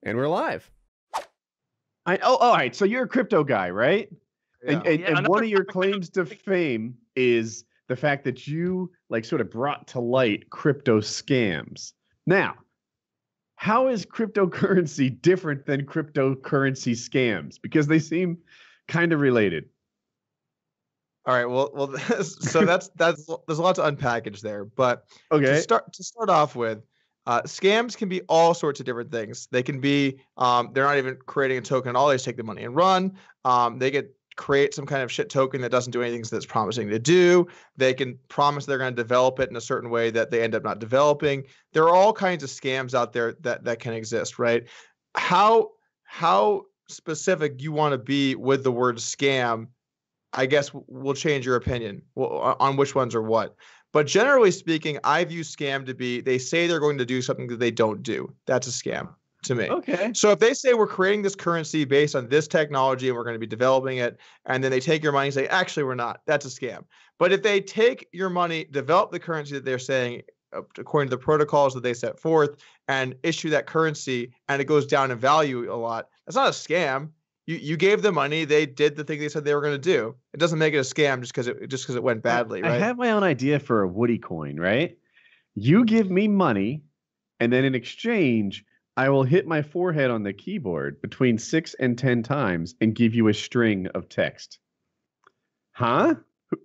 And we're live. All right. So you're a crypto guy, right? Yeah. And one of your claims to fame is the fact that you like sort of brought to light crypto scams. Now, how is cryptocurrency different than cryptocurrency scams? Because they seem kind of related. All right. Well. So that's there's a lot to unpackage there. But Okay. to start off with, scams can be all sorts of different things. They can be they're not even creating a token at all. They just take the money and run. They could create some kind of shit token that doesn't do anything that's promising to do. They can promise they're going to develop it in a certain way that they end up not developing. There are all kinds of scams out there that can exist, right? How specific you want to be with the word scam, I guess will change your opinion on which ones are what. But generally speaking, I view scam to be they say they're going to do something that they don't do. That's a scam to me. Okay. So if they say we're creating this currency based on this technology and we're going to be developing it, and then they take your money and say, actually, we're not, that's a scam. But if they take your money, develop the currency that they're saying, according to the protocols that they set forth, and issue that currency, and it goes down in value a lot, that's not a scam. You gave the money, they did the thing they said they were going to do. It doesn't make it a scam just because it went badly, right? I have my own idea for a Woody coin, right? You give me money, and then in exchange, I will hit my forehead on the keyboard between 6 and 10 times and give you a string of text. Huh?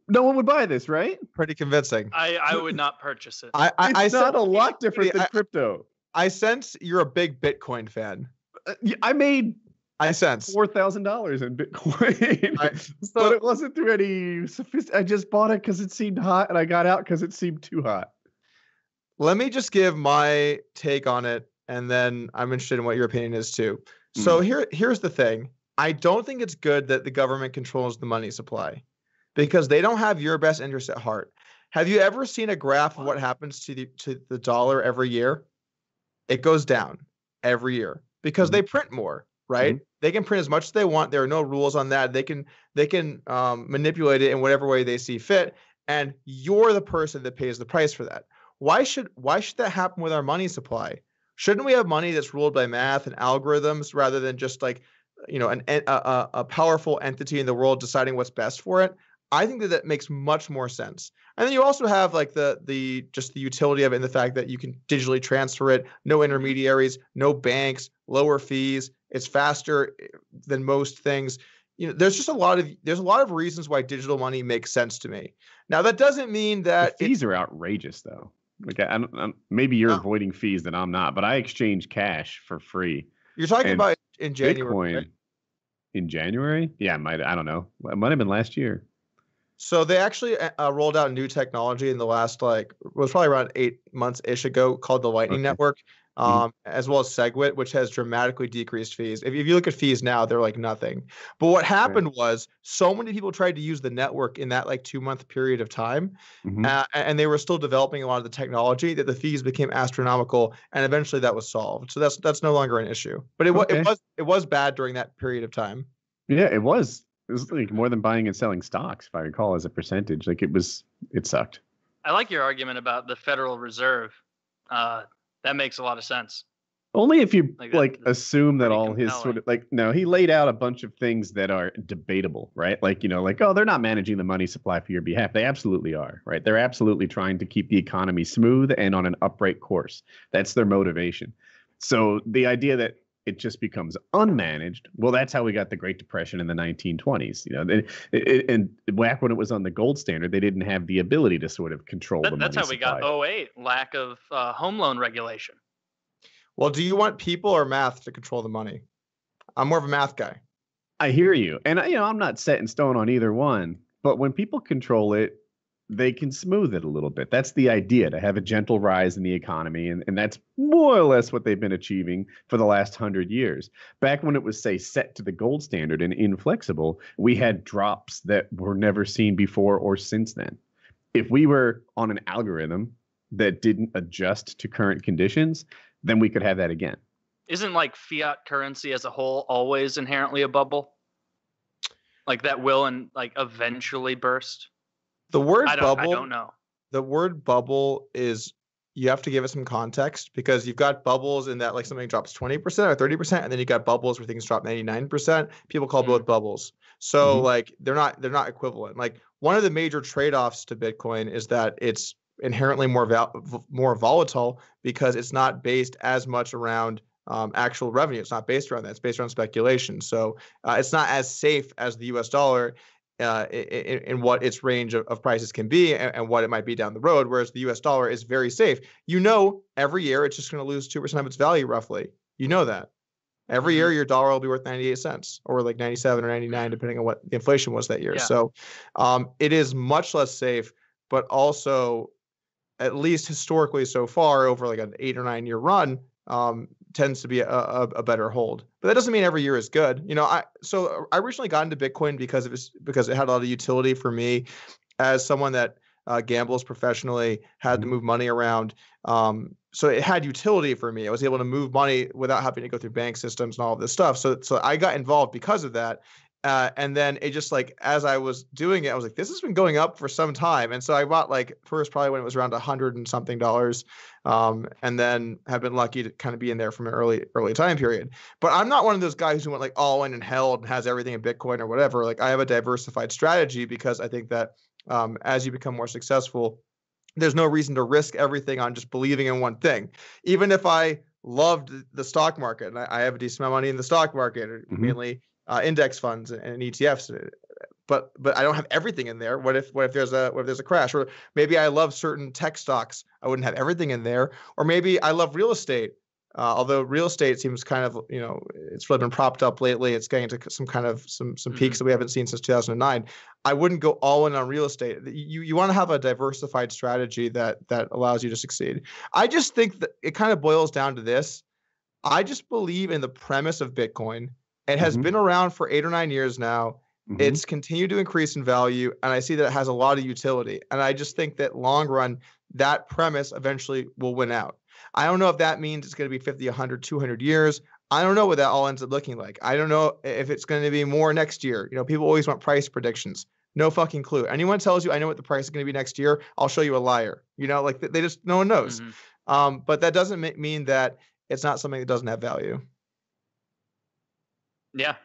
No one would buy this, right? Pretty convincing. I would not purchase it. It's not a lot different than crypto. I sense you're a big Bitcoin fan. I made $4,000 in Bitcoin, but it wasn't through any I just bought it because it seemed hot, and I got out because it seemed too hot. Let me just give my take on it, and then I'm interested in what your opinion is too. So here's the thing. I don't think it's good that the government controls the money supply because they don't have your best interest at heart. Have you ever seen a graph of what happens to the dollar every year? It goes down every year because they print more, right? They can print as much as they want. There are no rules on that. They can manipulate it in whatever way they see fit, and you're the person that pays the price for that. Why should that happen with our money supply? Shouldn't we have money that's ruled by math and algorithms rather than just like, a powerful entity in the world deciding what's best for it? I think that makes much more sense. And then you also have like the utility of it and the fact that you can digitally transfer it, no intermediaries, no banks, lower fees. It's faster than most things. There's a lot of reasons why digital money makes sense to me. Now that doesn't mean that the fees are outrageous though. Like maybe you're avoiding fees that I'm not, but I exchange cash for free. You're talking about in January. Bitcoin, right? In January? Yeah, I don't know. It might have been last year. So they actually rolled out new technology in the last it was probably around 8 months-ish ago called the Lightning Network, as well as SegWit, which has dramatically decreased fees. If you look at fees now, they're like nothing. But what happened was so many people tried to use the network in that 2-month period of time, and they were still developing a lot of the technology that the fees became astronomical, and eventually that was solved. So that's no longer an issue. But it was bad during that period of time. Yeah, it was. It was like more than buying and selling stocks, if I recall, as a percentage. Like it sucked. I like your argument about the Federal Reserve. That makes a lot of sense. Only if you assume that all compelling. his sort of no, he laid out a bunch of things that are debatable, right? Oh, they're not managing the money supply for your behalf. They absolutely are, right? They're absolutely trying to keep the economy smooth and on an upright course. That's their motivation. So the idea that it just becomes unmanaged. Well, that's how we got the Great Depression in the 1920s. And back when it was on the gold standard, they didn't have the ability to sort of control the money That's how we supply. got 08, lack of home loan regulation. Well, do you want people or math to control the money? I'm more of a math guy. I hear you. And I'm not set in stone on either one. But when people control it, they can smooth it a little bit. That's the idea, to have a gentle rise in the economy. And that's more or less what they've been achieving for the last 100 years. Back when it was, say, set to the gold standard and inflexible, we had drops that were never seen before or since then. If we were on an algorithm that didn't adjust to current conditions, then we could have that again. Isn't fiat currency as a whole always inherently a bubble? Like that will eventually burst? The word bubble. I don't know. The word bubble is you have to give it some context, because you've got bubbles in that like something drops 20% or 30%, and then you got bubbles where things drop 99%. People call both bubbles. So like they're not equivalent. Like one of the major trade-offs to Bitcoin is that it's inherently more volatile, because it's not based as much around actual revenue. It's not based around that. It's based around speculation. So it's not as safe as the US dollar in what its range of prices can be, and what it might be down the road, whereas the US dollar is very safe. You know, every year it's just going to lose 2% of its value roughly. You know that. Every year your dollar will be worth 98 cents or like 97 or 99, depending on what the inflation was that year. Yeah. So it is much less safe, but also, at least historically so far, over like an 8 or 9 year run, tends to be a better hold. But that doesn't mean every year is good. You know, I originally got into Bitcoin because it had a lot of utility for me as someone that gambles professionally, had to move money around. So it had utility for me. I was able to move money without having to go through bank systems and all of this stuff. So I got involved because of that. And then it just like, as I was doing it, I was like, this has been going up for some time. And so I bought like first probably when it was around $100 and something, and then have been lucky to kind of be in there from an early time period. But I'm not one of those guys who went like all in and held and has everything in Bitcoin or whatever. Like I have a diversified strategy, because I think that as you become more successful, there's no reason to risk everything on just believing in one thing. Even if I loved the stock market, and I have a decent amount of money in the stock market, mainly index funds and ETFs, but I don't have everything in there. What if there's a crash? Or maybe I love certain tech stocks, I wouldn't have everything in there. Or maybe I love real estate, although real estate seems kind of, you know, it's really been propped up lately. It's getting to some peaks that we haven't seen since 2009. I wouldn't go all in on real estate. You want to have a diversified strategy that allows you to succeed. I just think that it kind of boils down to this. I just believe in the premise of Bitcoin. It has been around for 8 or 9 years now. It's continued to increase in value, and I see that it has a lot of utility. And I just think that long run, that premise eventually will win out. I don't know if that means it's going to be 50, 100, 200 years. I don't know what that all ends up looking like. I don't know if it's going to be more next year. You know, people always want price predictions. No fucking clue. Anyone tells you I know what the price is going to be next year, I'll show you a liar. You know, like they just, no one knows. But that doesn't mean that it's not something that doesn't have value. Yeah.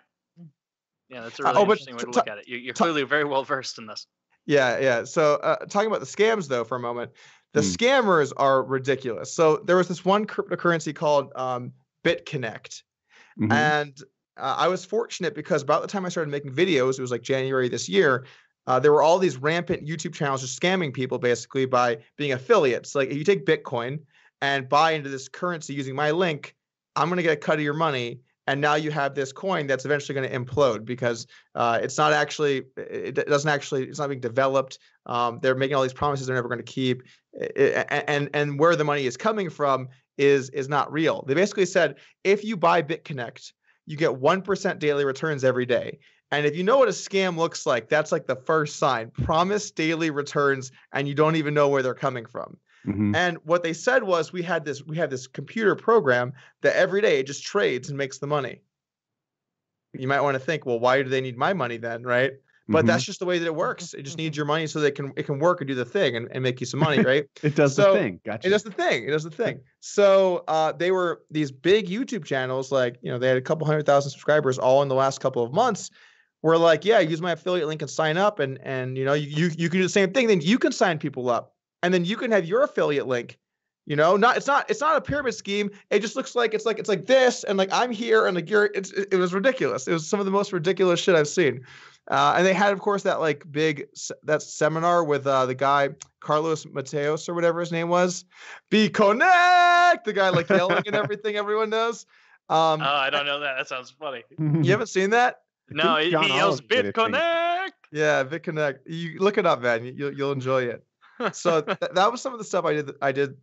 Yeah, that's a really interesting way to look at it. You're clearly very well versed in this. Yeah. So talking about the scams, though, for a moment, the scammers are ridiculous. So there was this one cryptocurrency called BitConnect. And I was fortunate because about the time I started making videos, it was like January this year, there were all these rampant YouTube channels just scamming people basically by being affiliates. Like if you take Bitcoin and buy into this currency using my link, I'm going to get a cut of your money. And now you have this coin that's eventually going to implode because it's not being developed. They're making all these promises they're never going to keep. And where the money is coming from is not real. They basically said, if you buy BitConnect, you get 1% daily returns every day. And if you know what a scam looks like, that's like the first sign. Promise daily returns, and you don't even know where they're coming from. And what they said was we had this computer program that every day it just trades and makes the money. You might want to think, well, why do they need my money then, right? But that's just the way that it works. It just needs your money so that it can work and do the thing and make you some money, right? It does the thing. Gotcha. It does the thing. So they were these big YouTube channels, like, you know, they had a couple 100,000 subscribers all in the last couple of months. Were like, yeah, use my affiliate link and sign up, and you know, you can do the same thing. Then you can sign people up. And then you can have your affiliate link, you know, it's not a pyramid scheme. It just looks like it's like this, and like I'm here, and like it was ridiculous. It was some of the most ridiculous shit I've seen. And they had, of course, that like that seminar with the guy Carlos Mateos or whatever his name was. Be connect, the guy like yelling and everything everyone knows. Oh, I don't know that. That sounds funny. You haven't seen that? No, he yells BitConnect. Yeah, BitConnect. You look it up, man. You'll enjoy it. So that was some of the stuff I did,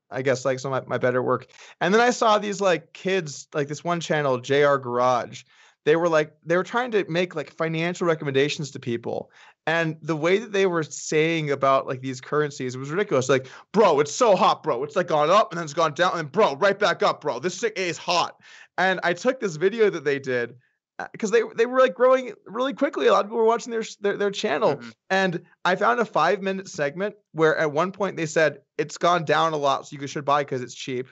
I guess, like some of my better work. And then I saw these like kids, like this one channel, JR Garage. They were trying to make like financial recommendations to people. And the way that they were saying about like these currencies, it was ridiculous. Like, bro, it's so hot, bro. It's like gone up and then it's gone down, and bro, right back up, bro. This thing is hot. And I took this video that they did, because they were like growing really quickly. A lot of people were watching their channel. Mhm. And I found a 5-minute segment where at one point they said it's gone down a lot, so you should buy because it's cheap.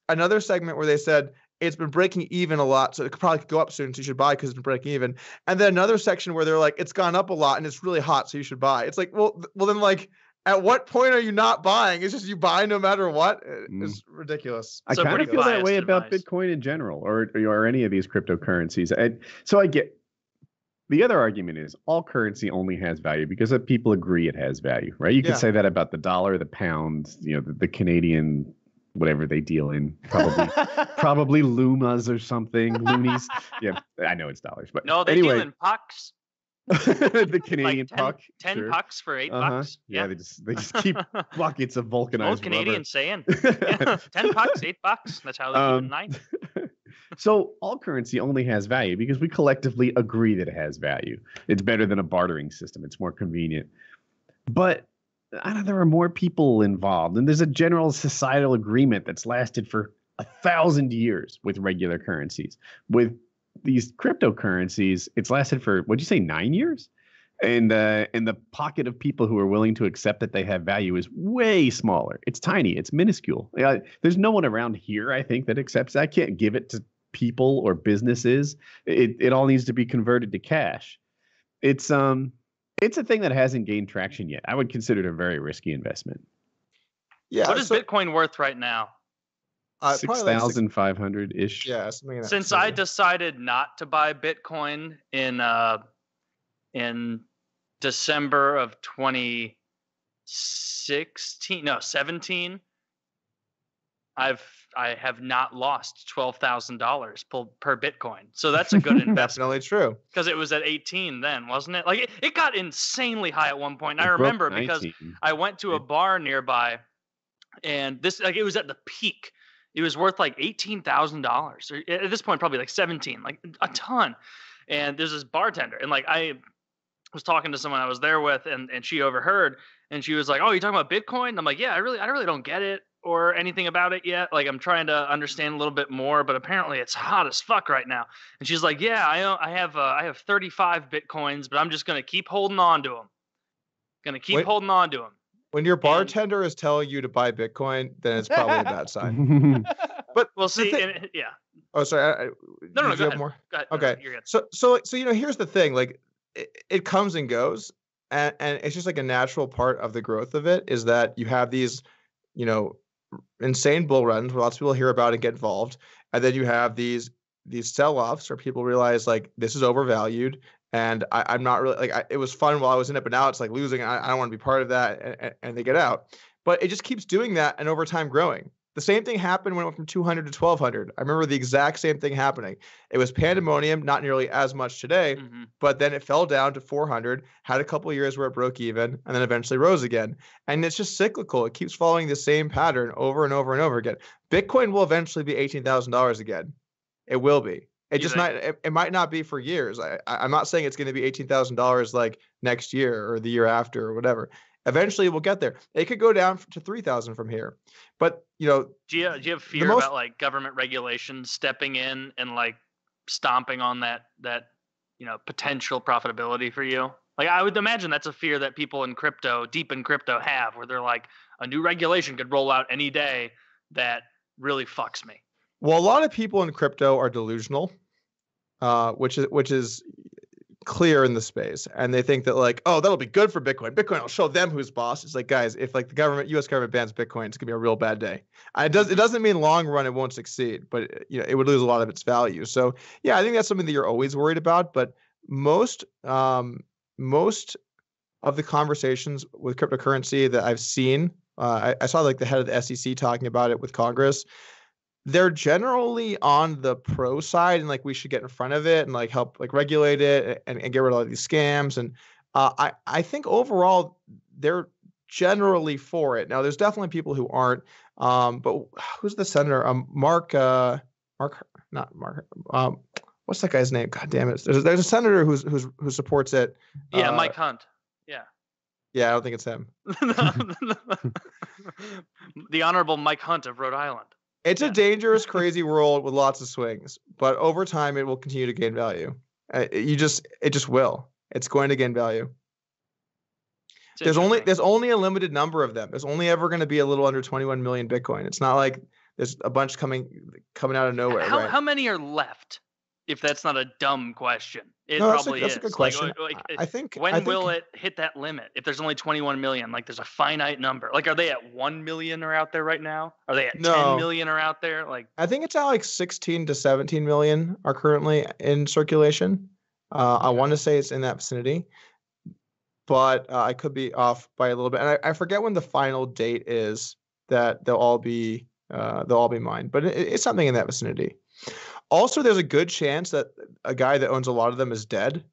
Another segment where they said it's been breaking even a lot, so it could probably go up soon, so you should buy because it's been breaking even. And then another section where they're like, it's gone up a lot and it's really hot, so you should buy. It's like, well then like, at what point are you not buying? It's just you buy no matter what. It's ridiculous. I So kind of pretty feel that biased way about advice. Bitcoin in general, or any of these cryptocurrencies. And so I get the other argument is all currency only has value because people agree it has value, right? You can Yeah. say that about the dollar, the pound, the Canadian, whatever they deal in, probably lumas or something, loonies. Yeah, I know it's dollars, but No, they anyway, deal in pucks. the Canadian Like 10, puck, 10 sure. pucks for $8. Yeah, they just keep buckets of vulcanized Old Canadian rubber. saying. Yeah, 10 pucks, $8. That's how they keep it nice. So all currency only has value because we collectively agree that it has value. It's better than a bartering system. It's more convenient. But I know there are more people involved, and there's a general societal agreement that's lasted for 1,000 years with regular currencies. With these cryptocurrencies, it's lasted for, what'd you say, 9 years? And the pocket of people who are willing to accept that they have value is way smaller. It's tiny. It's minuscule. There's no one around here, I think, that accepts that. I can't give it to people or businesses. It all needs to be converted to cash. It's a thing that hasn't gained traction yet. I would consider it a very risky investment. Yeah. What is Bitcoin worth right now? Probably like 6,500 ish. Yeah, something in that Since I vicinity. decided not to buy Bitcoin in December of 17, I have not lost $12,000 per Bitcoin. So that's a good investment Definitely true. because it was at 18 then, wasn't it? Like it got insanely high at one point. And I It broke remember because 19. I went to a bar nearby, and this it was at the peak. It was worth like $18,000, or at this point probably like 17, like a ton. And there's this bartender, and like I was talking to someone I was there with, and she overheard, and she was like, "Oh, you talking about Bitcoin?" And I'm like, "Yeah, I really don't get it or anything about it yet. Like I'm trying to understand a little bit more, but apparently it's hot as fuck right now." And she's like, "Yeah, I have 35 Bitcoins, but I'm just gonna keep holding on to them. Holding on to them." When your bartender is telling you to buy Bitcoin, then it's probably a bad sign. But We'll the see. thing- Yeah. Oh, sorry. No, did you go have ahead. more? Go ahead. Okay. No, you're good. So here's the thing. Like, it comes and goes, and it's just like a natural part of the growth of it is that you have these, insane bull runs where lots of people hear about and get involved, and then you have these sell-offs where people realize like this is overvalued, and I'm not really like it was fun while I was in it, but now it's like losing. I don't want to be part of that, and they get out. But it just keeps doing that, and over time growing. The same thing happened when it went from 200 to 1,200. I remember the exact same thing happening. It was pandemonium, not nearly as much today, Mhm. but then it fell down to 400, had a couple of years where it broke even, and then eventually rose again. And it's just cyclical. It keeps following the same pattern over and over and over again. Bitcoin will eventually be $18,000 again. It will be. It You just think? might. It might not be for years. I'm not saying it's going to be $18,000 like next year or the year after or whatever. Eventually, we'll get there. It could go down to 3,000 from here. But Do you have fear most- about like government regulations stepping in and like stomping on that potential profitability for you? Like I would imagine that's a fear that people in crypto, deep in crypto, have, where they're like, a new regulation could roll out any day that really fucks me. well, a lot of people in crypto are delusional, which is clear in the space, and they think that like, oh, that'll be good for Bitcoin. Bitcoin will show them who's boss. It's like, guys, if like the U.S. government bans Bitcoin, it's gonna be a real bad day. It doesn't mean long run it won't succeed, but it would lose a lot of its value. So yeah, I think that's something that you're always worried about. But most of the conversations with cryptocurrency that I've seen, I saw like the head of the SEC talking about it with Congress. They're generally on the pro side, and like we should get in front of it and like help like regulate it and get rid of all these scams. And I think overall they're generally for it. Now there's definitely people who aren't. But who's the senator? Not Mark. What's that guy's name? God damn it! There's a senator who supports it. Yeah, Mike Hunt. Yeah. Yeah, I don't think it's him. The Honorable Mike Hunt of Rhode Island. It's a dangerous, crazy world with lots of swings, but over time it will continue to gain value. It just will. It's going to gain value. It's There's only a limited number of them. There's only ever going to be a little under 21 million Bitcoin. It's not like there's a bunch coming out of nowhere. How many are left? If that's not a dumb question, it No, probably that's a is. good question. I think will it hit that limit? If there's only 21 million, like there's a finite number. Like, are they at 1 million or out there right now? Are they at 10 million or out there? Like, I think it's at like 16 to 17 million are currently in circulation. I want to say it's in that vicinity, but I could be off by a little bit. And I forget when the final date is that they'll all be mined, but it's something in that vicinity. Also, there's a good chance that a guy that owns a lot of them is dead.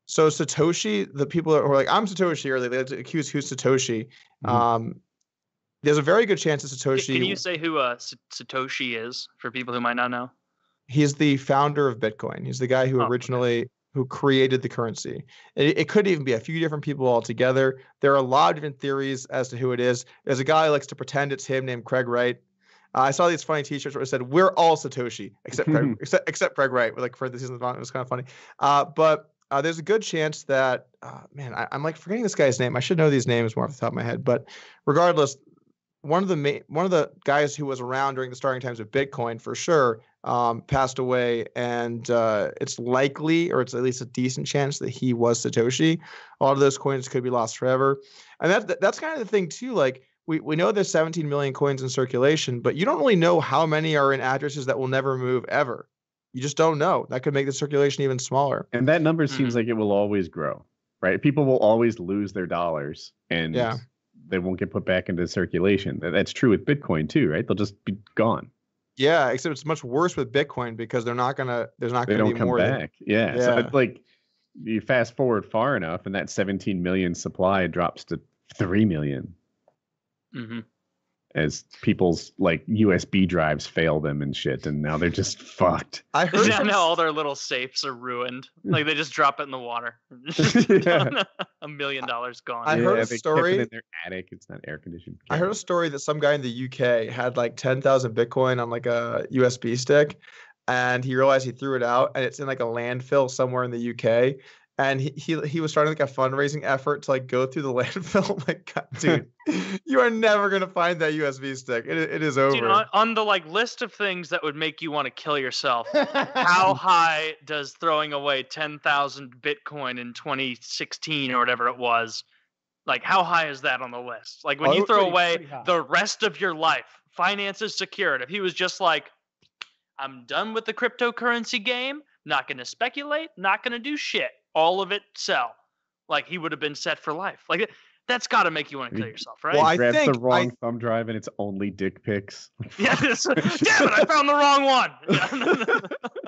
So Satoshi, the people who are like, I'm Satoshi, or they like to accuse who's Satoshi. There's a very good chance that Satoshi. Can you say who Satoshi is for people who might not know? He's the founder of Bitcoin. He's the guy who who created the currency. It could even be a few different people altogether. There are a lot of different theories as to who it is. There's a guy who likes to pretend it's him named Craig Wright. I saw these funny T-shirts where it said, "We're all Satoshi except Craig, except Craig Wright." With like parentheses in the bottom. It was kind of funny. But there's a good chance that I'm like forgetting this guy's name. I should know these names more off the top of my head. But regardless, one of the guys who was around during the starting times of Bitcoin for sure passed away, and it's likely, or it's at least a decent chance, that he was Satoshi. A lot of those coins could be lost forever, and that's kind of the thing too. Like we know there's 17 million coins in circulation, but you don't really know how many are in addresses that will never move ever. You just don't know. That could make the circulation even smaller. And that number seems like it will always grow, right? People will always lose their dollars, and they won't get put back into circulation. That's true with Bitcoin too, right? They'll just be gone. Yeah, except it's much worse with Bitcoin because there's not gonna be more. They don't come back. Yeah. So like you fast forward far enough, and that 17 million supply drops to 3 million. As people's like USB drives fail them and shit, and now they're just fucked. I heard now all their little safes are ruined. Like they just drop it in the water. $1 million gone. I heard a story in their attic. It's not air conditioned. I heard a story that some guy in the UK had like 10,000 Bitcoin on like a USB stick, and he realized he threw it out, and it's in like a landfill somewhere in the UK. And he was starting like a fundraising effort to like go through the landfill. Like, God, dude, you are never gonna find that USB stick. It is over. Dude, on the like list of things that would make you want to kill yourself, how high does throwing away 10,000 Bitcoin in 2016 or whatever it was? Like, how high is that on the list? Like when you throw away the rest of your life, finances secured. If he was just like, I'm done with the cryptocurrency game, not gonna speculate, not gonna do shit. All of it sell. Like he would have been set for life. Like that's got to make you want to kill yourself, right? Well, I grabs the wrong thumb drive and it's only dick pics. Yeah, damn it! I found the wrong one.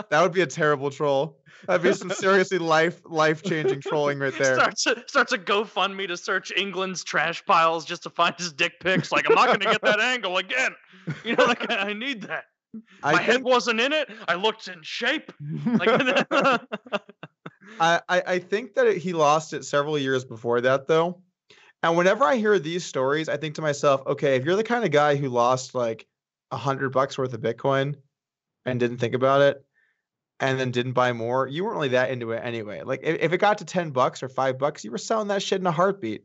That would be a terrible troll. That'd be some seriously life-changing trolling right there. Starts a GoFundMe to search England's trash piles just to find his dick pics. Like I'm not going to get that angle again. You know, like I need that. My head wasn't in it. I looked in shape. Like, I think that he lost it several years before that, though. And whenever I hear these stories, I think to myself, okay, if you're the kind of guy who lost like $100 worth of Bitcoin and didn't think about it and then didn't buy more, you weren't really that into it anyway. Like if it got to $10 or $5, you were selling that shit in a heartbeat.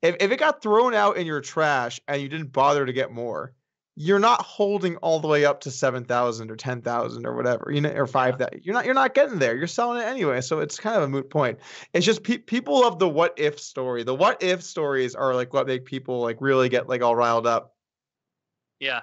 If it got thrown out in your trash and you didn't bother to get more, you're not holding all the way up to 7,000 or 10,000 or whatever, you know, or 5,000. You're not getting there. You're selling it anyway. So it's kind of a moot point. It's just people love the what if story. The what if stories are like what make people like really get like all riled up. Yeah.